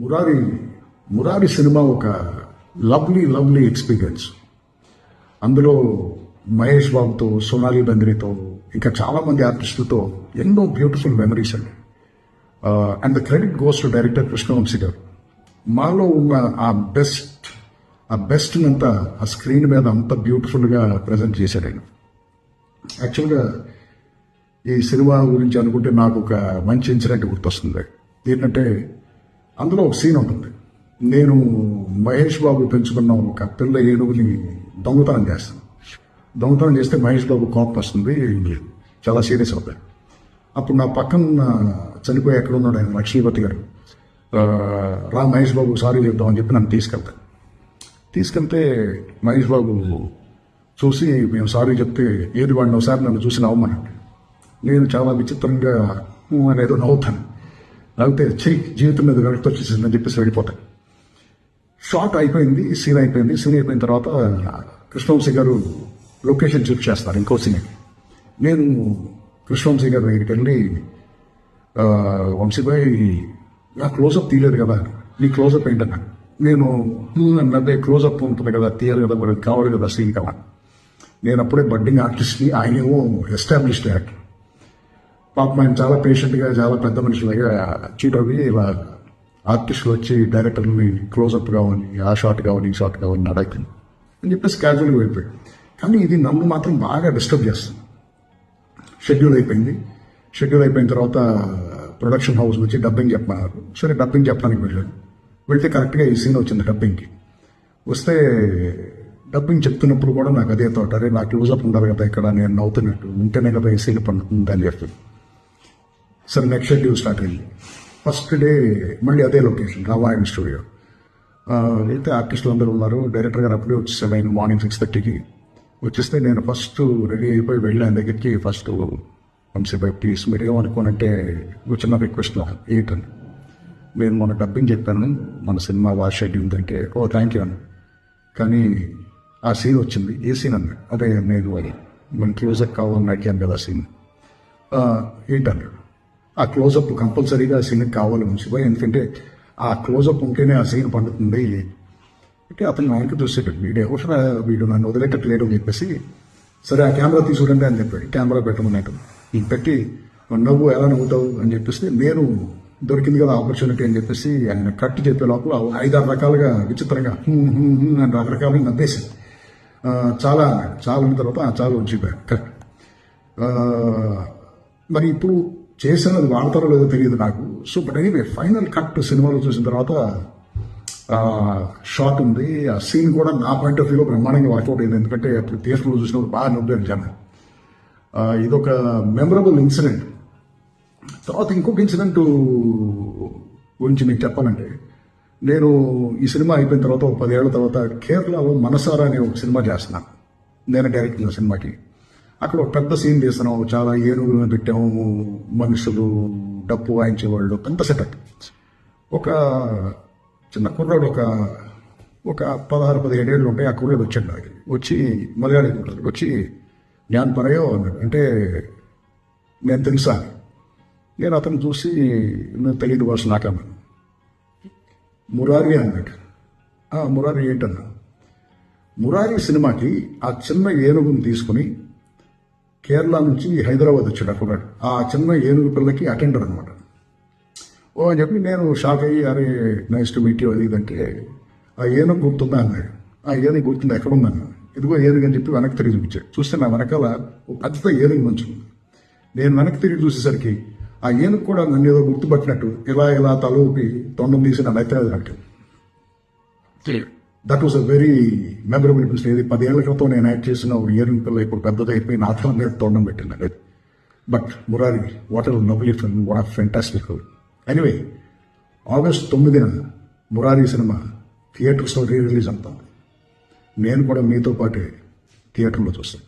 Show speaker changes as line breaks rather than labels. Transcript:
Murari Murari cinema ఒక lovely experience. అందులో మహేష్ బాబుతో, సోనాలి బెంద్రేతో, ఇంకా చాలామంది ఆర్టిస్టులతో ఎన్నో బ్యూటిఫుల్ మెమరీస్ అండి. And the credit goes to director Krishna Vamsi గారు. మాలో ఉన్న ఆ బెస్ట్ అంతా ఆ స్క్రీన్ మీద అంత బ్యూటిఫుల్గా ప్రజెంట్ చేశాడు ఆయన. యాక్చువల్గా ఈ సినిమా గురించి అనుకుంటే నాకు ఒక మంచి ఇన్సిడెంట్ గుర్తొస్తుంది. ఏంటంటే అందులో ఒక సీన్ ఉంటుంది. నేను మహేష్ బాబు పెంచుకున్న ఒక పిల్ల ఏనుగుని దొంగతనం చేస్తాను. దొంగతనం చేస్తే మహేష్ బాబు కోపం వస్తుంది, చాలా సీరియస్ అవుతాడు. అప్పుడు నా పక్కన చనిపోయి ఎక్కడ ఉన్నాడు ఆయన లక్ష్మీపతి గారు. రా మహేష్ బాబు సారీ చెప్దామని చెప్పి నన్ను తీసుకెళ్తే మహేష్ బాబు చూసి మేము సారీ చెప్తే ఏది వాడిని ఒకసారి నన్ను చూసి నవ్వమనండి. నేను చాలా విచిత్రంగా అనేదో నవ్వుతాను. నవ్వుతే చెయ్యి జీవితం మీద వెనక్కి వచ్చేసిందని చెప్పేసి వెళ్ళిపోతాను. షార్ట్ అయిపోయింది, సీన్ అయిపోయిన తర్వాత కృష్ణవంశీ గారు లొకేషన్ షిఫ్ట్ చేస్తారు ఇంకో సీన్కి. నేను కృష్ణవంశీ గారి దగ్గరికి వెళ్ళి, వంశీభాయ్ నా క్లోజప్ తీయలేదు కదా, నీ క్లోజప్ ఏంటన్నా. నేను అన్నదే క్లోజప్ ఉంటుంది కదా, తీయాలి కదా, మరి కావాలి కదా సీన్ కదా. నేను అప్పుడే బడ్డింగ్ ఆర్టిస్ట్ని, ఆయనేమో ఎస్టాబ్లిష్డ్ యాక్టర్. పాపం ఆయన చాలా పేషెంట్గా, చాలా పెద్ద మనుషులుగా చీటవి ఇలా ఆర్టిస్టులు వచ్చి డైరెక్టర్ని క్లోజప్ కావాలి, ఆ షాట్ కావాలి, ఈ షాట్ కావాలి అడగండి అని చెప్పేసి క్యాజువల్గా వెళ్ళిపోయాడు. కానీ ఇది నన్ను మాత్రం బాగా డిస్టర్బ్ చేస్తుంది. షెడ్యూల్ అయిపోయిన తర్వాత ప్రొడక్షన్ హౌస్ నుంచి డబ్బింగ్ చెప్పమన్నారు. సరే డబ్బింగ్ చెప్పడానికి వెళ్తే కరెక్ట్గా ఈ సీన్ వచ్చింది డబ్బింగ్కి. వస్తే డబ్బింగ్ చెప్తున్నప్పుడు కూడా నాకు అదే తోట, అరే నాకు క్లోజప్ ఉండాలి కదా ఇక్కడ, నేను నవ్వుతున్నట్టు ఉంటేనే కదా ఈ సీన్ పండుతుంది అని చెప్పి. సరే నెక్స్ట్ షెడ్యూల్ స్టార్ట్ అయింది. ఫస్ట్ డే మళ్ళీ అదే లొకేషన్, రామాయణ స్టూడియో. అయితే ఆర్టిస్టులు అందరూ ఉన్నారు. డైరెక్టర్ గారు అప్పుడే వచ్చేసాడు. ఆయన మార్నింగ్ 6:30కి వచ్చేస్తే నేను ఫస్ట్ రెడీ అయిపోయి వెళ్ళాను దగ్గరికి. ఫస్ట్ వంశీభాయ్ ప్లీజ్ మీరు ఏమనుకోనంటే చిన్న రిక్వెస్ట్ ఏంటని, నేను మొన్న డబ్బింగ్ చెప్పాను మన సినిమా వాష్ షెడ్యూల్ అంటే, ఓ థ్యాంక్ యూ అన్న. కానీ ఆ సీన్ వచ్చింది. ఏ సీన్ అన్న? అదే నేను అది మన క్లోజప్ కావాలని అడిగాను కదా సీన్. ఏంటన్నాడు, ఆ క్లోజప్ కంపల్సరీగా ఆ సీన్కి కావాలి వంశీభాయ్, ఎందుకంటే ఆ క్లోజప్ ఉంటేనే ఆ సీన్ పండుతుంది అంటే. అతను ఆయనకు చూసేటట్టు వీడు నన్ను వదిలేటట్లేడు అని చెప్పేసి, సరే ఆ కెమెరా తీసుకురండి అని చెప్పాడు. కెమెరా పెట్టమన్నట్టు పెట్టి, నవ్వు ఎలా నవ్వుతావు అని చెప్పేసి, నేను దొరికింది కదా ఆపర్చునిటీ అని చెప్పేసి ఆయన కట్ చెప్పే లోపల 5-6 రకాలుగా విచిత్రంగా అని రకరకాలుగా నవ్వేసి చాలా అయిన తర్వాత చాలా వచ్చిపోయాడు కరెక్ట్. మరి ఇప్పుడు చేసినది వాడతారో లేదో తెలియదు నాకు. So but anyway final cut సినిమాలో చూసిన తర్వాత షాట్ ఉంది. ఆ సీన్ కూడా నా పాయింట్ ఆఫ్ వ్యూలో బ్రహ్మాండంగా వర్కౌట్ అయింది. ఎందుకంటే అప్పుడు థియేటర్లో చూసినప్పుడు బాగా నవ్వారు జనం. ఇదొక మెమరబుల్ ఇన్సిడెంట్. తర్వాత ఇంకొక ఇన్సిడెంట్ గురించి మీకు చెప్పాలంటే, నేను ఈ సినిమా అయిపోయిన తర్వాత 10 ఏళ్ల తర్వాత కేరళలో మనసారా అనే ఒక సినిమా చేస్తున్నాను. నేను డైరెక్ట్ చేసిన సినిమాకి అక్కడ ఒక పెద్ద సీన్ తీస్తున్నాం. చాలా ఏనుగులను పెట్టాము, మనుషులు, డప్పు వాయించేవాళ్ళు, పెద్ద సెటప్. ఒక చిన్న కుర్రాడు ఒక 16-17 ఏళ్ళు ఉంటాయి. ఆ కుర్రాడు వచ్చాడు నాకు. వచ్చి మలయాళీ కుర్రాడు వచ్చి జ్ఞాన్ పరయో అన్నాడు. అంటే నేను తెలుసా? నేను అతను చూసి నేను తెలియదు భాష నాకన్నాను. మురారి అన్నాడు. మురారి ఏంటన్నా? మురారి సినిమాకి ఆ చిన్న ఏనుగుని తీసుకుని కేరళ నుంచి హైదరాబాద్ వచ్చాడు అక్కడ. ఆ చిన్న ఏనుగు పిల్లకి అటెండర్ అనమాట. ఓ అని చెప్పి నేను షాక్ అయ్యి, అరే నైస్ టు మీట్ యూ అది ఇదంటే, ఆ ఏనుగు గుర్తుందా అన్నాడు. ఆ ఏనుగు గుర్తుందా, ఎక్కడ ఉందన్నా? ఇదిగో ఏనుగు అని చెప్పి వెనక్కి తిరిగి చూపించాడు. చూస్తే నా వెనకాల ఒక పెద్ద ఏనుగు మంచి ఉంది. నేను వెనక్కి తిరిగి చూసేసరికి ఆ ఏనుగు కూడా నన్ను ఏదో గుర్తుపట్టినట్టు ఇలా తల ఊపి తొండం తీసి నన్ను అయితే అంటే that was a very memorable incident. ఇది 10 ఏళ్ల క్రితం నేను యాక్ట్ చేసిన ఒక ఏనుగు పిల్ల ఇప్పుడు పెద్దది అయిపోయి నా తల మీద తొండం పెట్టింది. But Murari what ever lovely film, what fantastic film. Anyway August 9న మురారి సినిమా థియేటర్స్లో రిలీజ్ అవుతాం. నేను కూడా మీతో పాటే థియేటర్లో చూస్తాను.